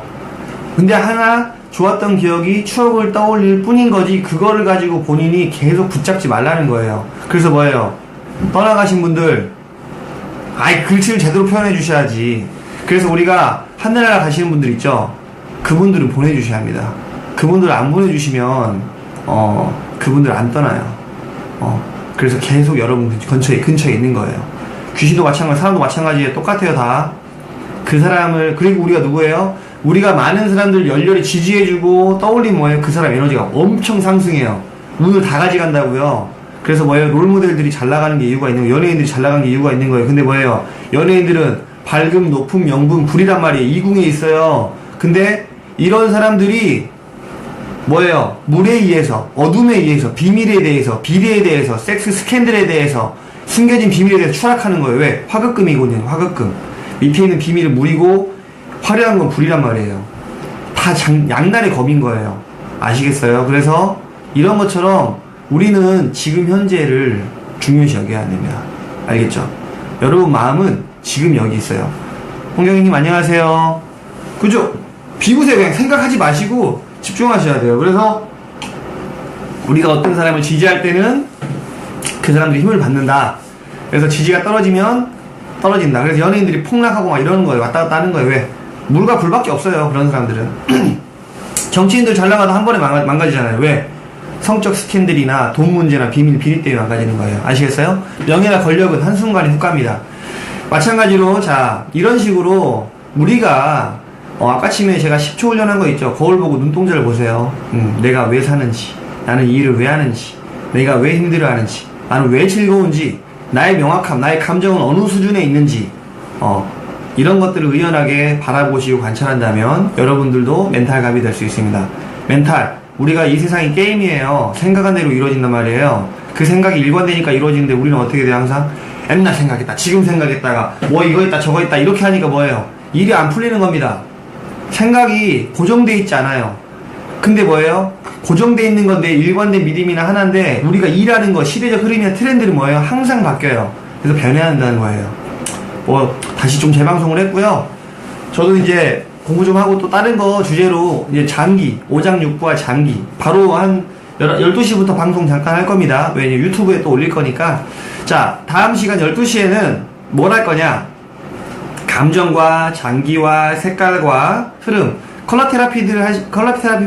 근데 하나 좋았던 기억이 추억을 떠올릴 뿐인 거지, 그거를 가지고 본인이 계속 붙잡지 말라는 거예요. 그래서 뭐예요? 떠나가신 분들, 글씨를 제대로 표현해 주셔야지. 그래서 우리가 하늘나라 가시는 분들 있죠? 그분들은 보내주셔야 합니다. 그분들 안 보내주시면 그분들 안 떠나요. 그래서 계속 여러분 근처에 있는 거예요. 귀신도 마찬가지, 사람도 마찬가지예요. 똑같아요, 다. 그 사람을, 그리고 우리가 누구예요? 우리가 많은 사람들 열렬히 지지해주고 떠올리면 뭐예요? 그 사람 에너지가 엄청 상승해요. 운을 다 가져간다고요. 그래서 뭐예요? 롤모델들이 잘 나가는 게 이유가 있는 거예요. 연예인들이 잘 나가는 게 이유가 있는 거예요. 근데 뭐예요? 연예인들은 밝음, 높음, 명분, 불이란 말이에요. 이궁에 있어요. 근데 이런 사람들이 뭐예요? 물에 의해서, 어둠에 의해서, 비밀에 대해서, 비리에 대해서, 섹스 스캔들에 대해서, 숨겨진 비밀에 대해서 추락하는 거예요. 왜? 화극금이거든요. 화극금. 밑에 있는 비밀은 물이고 화려한 건 불이란 말이에요. 다 양날의 검인 거예요. 아시겠어요? 그래서 이런 것처럼 우리는 지금 현재를 중요시 여겨야 됩니다. 알겠죠? 여러분 마음은 지금 여기 있어요. 홍경희님 안녕하세요. 그죠? 비우세요. 그냥 생각하지 마시고 집중하셔야 돼요. 그래서 우리가 어떤 사람을 지지할 때는 그 사람들이 힘을 받는다. 그래서 지지가 떨어지면 떨어진다. 그래서 연예인들이 폭락하고 막 이러는 거예요. 왔다 갔다 하는 거예요. 왜? 물과 불밖에 없어요. 그런 사람들은. 정치인들 잘 나가도 한 번에 망가지잖아요. 왜? 성적 스캔들이나 돈 문제나 비리 때문에 망가지는 거예요. 아시겠어요? 명예나 권력은 한순간에 훅 갑니다. 마찬가지로 자 이런 식으로 우리가 아까침에 제가 10초 훈련한 거 있죠. 거울 보고 눈동자를 보세요. 내가 왜 사는지, 나는 이 일을 왜 하는지, 내가 왜 힘들어하는지, 나는 왜 즐거운지, 나의 명확함, 나의 감정은 어느 수준에 있는지 이런 것들을 의연하게 바라보시고 관찰한다면 여러분들도 멘탈갑이 될 수 있습니다. 멘탈, 우리가 이 세상이 게임이에요. 생각한 대로 이루어진단 말이에요. 그 생각이 일관되니까 이루어지는데 우리는 어떻게 돼요? 항상 옛날 생각했다, 지금 생각했다가 뭐 이거 있다 저거 있다 이렇게 하니까 뭐예요? 일이 안 풀리는 겁니다. 생각이 고정돼 있지 않아요. 근데 뭐예요? 고정돼 있는 건데 일관된 믿음이나 하나인데 우리가 일하는 거, 시대적 흐름이나 트렌드는 뭐예요? 항상 바뀌어요. 그래서 변해야 한다는 거예요. 다시 좀 재방송을 했고요. 저도 이제 공부 좀 하고 또 다른 거 주제로 이제 장기, 오장육부와 장기 바로 한 12시부터 방송 잠깐 할 겁니다. 왜냐면 유튜브에 또 올릴 거니까. 자, 다음 시간 12시에는 뭘 할 거냐? 감정과 장기와 색깔과 흐름, 컬러 테라피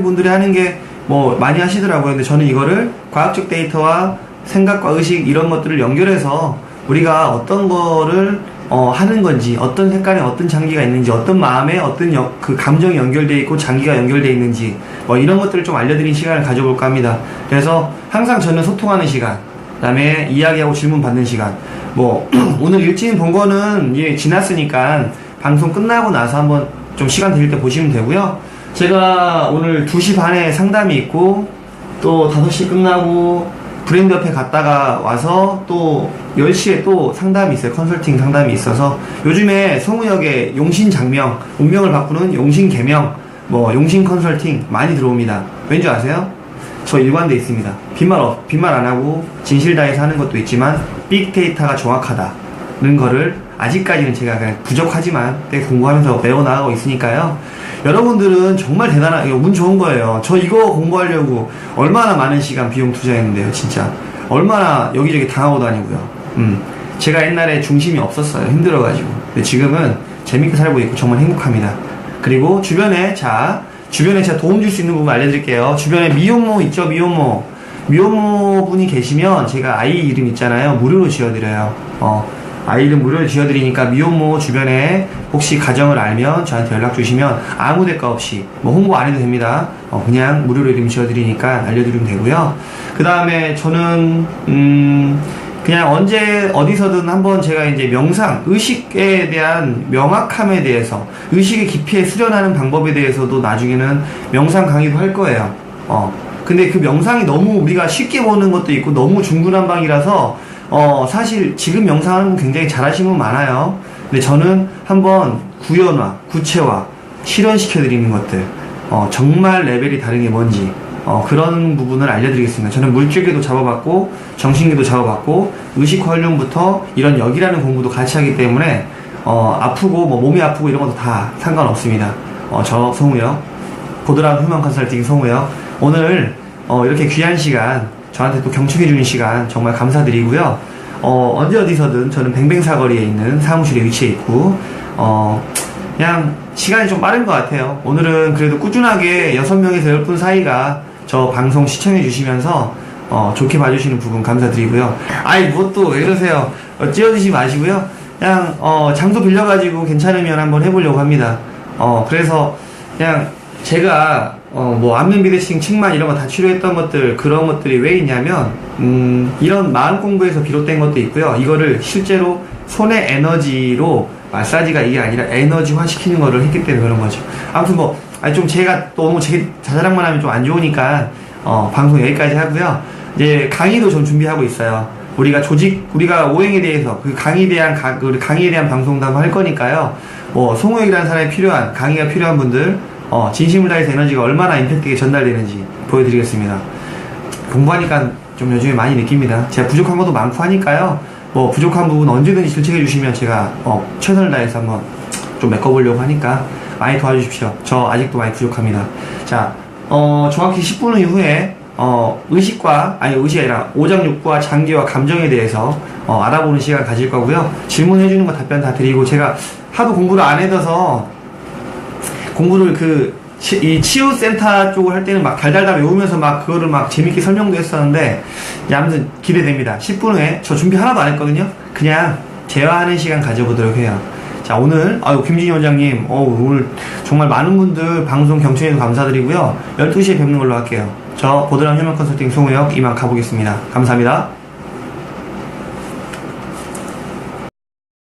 분들이 하는 게 뭐 많이 하시더라고요. 근데 저는 이거를 과학적 데이터와 생각과 의식 이런 것들을 연결해서 우리가 어떤 거를 하는 건지, 어떤 색깔에 어떤 장기가 있는지, 어떤 마음에 어떤 그 감정이 연결되어 있고 장기가 연결되어 있는지 뭐 이런 것들을 좀 알려드리는 시간을 가져볼까 합니다. 그래서 항상 저는 소통하는 시간, 그 다음에 이야기하고 질문 받는 시간, 뭐 오늘 일진 본 거는 지났으니까 방송 끝나고 나서 한번 좀 시간 되실 때 보시면 되고요. 제가 오늘 2시 반에 상담이 있고 또 5시 끝나고 브랜드 옆에 갔다가 와서 또 10시에 또 상담이 있어요. 컨설팅 상담이 있어서 요즘에 송우역에 용신장명, 운명을 바꾸는 용신개명, 뭐 용신 컨설팅 많이 들어옵니다. 왠지 아세요? 저 일관돼 있습니다. 빈말 안 하고 진실 다해서 하는 것도 있지만 빅데이터가 정확하다는 거를 아직까지는 제가 그냥 부족하지만 공부하면서 배워나가고 있으니까요. 여러분들은 정말 운 좋은 거예요. 저 이거 공부하려고 얼마나 많은 시간 비용 투자했는데요. 진짜 얼마나 여기저기 당하고 다니고요. 제가 옛날에 중심이 없었어요. 힘들어가지고. 근데 지금은 재밌게 살고 있고 정말 행복합니다. 그리고 주변에 제가 도움 줄 수 있는 부분 알려드릴게요. 주변에 미혼모 있죠? 미혼모 분이 계시면 제가 아이 이름 있잖아요. 무료로 지어드려요. 아이 이름 무료로 지어드리니까 미혼모 주변에 혹시 가정을 알면 저한테 연락 주시면 아무 대가 없이 뭐 홍보 안 해도 됩니다. 그냥 무료로 이름 지어드리니까 알려드리면 되고요. 그 다음에 저는 그냥 언제 어디서든 한번 제가 이제 명상, 의식에 대한 명확함에 대해서, 의식의 깊이에 수련하는 방법에 대해서도 나중에는 명상 강의도 할 거예요. 근데 그 명상이 너무 우리가 쉽게 보는 것도 있고 너무 중구난방이라서 사실 지금 명상하는 분 굉장히 잘하시는 분 많아요. 근데 저는 한번 구현화, 구체화, 실현시켜드리는 것들, 정말 레벨이 다른 게 뭔지, 그런 부분을 알려드리겠습니다. 저는 물질계도 잡아봤고, 정신계도 잡아봤고, 의식화 훈련부터 이런 역이라는 공부도 같이 하기 때문에, 아프고, 뭐 몸이 아프고 이런 것도 다 상관없습니다. 저 송우요. 보드람 휴먼 컨설팅 송우혁. 오늘 이렇게 귀한 시간 저한테 또 경청해주는 시간 정말 감사드리고요. 언제 어디서든 저는 뱅뱅사거리에 있는 사무실에 위치해 있고 그냥 시간이 좀 빠른 것 같아요. 오늘은 그래도 꾸준하게 6명에서 10분 사이가 저 방송 시청해 주시면서 좋게 봐주시는 부분 감사드리고요. 아이 뭐 또 왜 그러세요. 찌어드시지 마시고요. 그냥 장소 빌려가지고 괜찮으면 한번 해보려고 합니다. 그래서 그냥 제가 뭐 안면 비대칭, 측만 이런 거 다 치료했던 것들, 그런 것들이 왜 있냐면 이런 마음 공부에서 비롯된 것도 있고요. 이거를 실제로 손의 에너지로 마사지가 이게 아니라 에너지화 시키는 거를 했기 때문에 그런 거죠. 아무튼 뭐 좀 제가 또 너무 제 자랑만 하면 좀 안 좋으니까 방송 여기까지 하고요. 이제 강의도 좀 준비하고 있어요. 우리가 오행에 대해서 그 강의에 대한 방송도 한번 할 거니까요. 뭐 송우혁이라는 사람이 필요한 강의가 필요한 분들 진심을 다해서 에너지가 얼마나 임팩트하게 전달되는지 보여드리겠습니다. 공부하니까 좀 요즘에 많이 느낍니다. 제가 부족한 것도 많고 하니까요. 뭐 부족한 부분 언제든지 질책해 주시면 제가 최선을 다해서 한번 좀 메꿔보려고 하니까 많이 도와주십시오. 저 아직도 많이 부족합니다. 자, 정확히 10분 이후에 의식이 아니라 오장육부와 장기와 감정에 대해서 알아보는 시간 가질 거고요. 질문해 주는 거 답변 다 드리고, 제가 하도 공부를 안 해둬서 공부를 이 치유센터 쪽을 할 때는 막 달달달 외우면서 막 그거를 막 재밌게 설명도 했었는데, 아무튼 기대됩니다. 10분 후에 저 준비 하나도 안 했거든요. 그냥 대화하는 시간 가져보도록 해요. 자, 오늘 김진희 원장님 오늘 정말 많은 분들 방송 경청해서 감사드리고요. 12시에 뵙는 걸로 할게요. 저 보드람 휴먼 컨설팅 송우혁 이만 가보겠습니다. 감사합니다.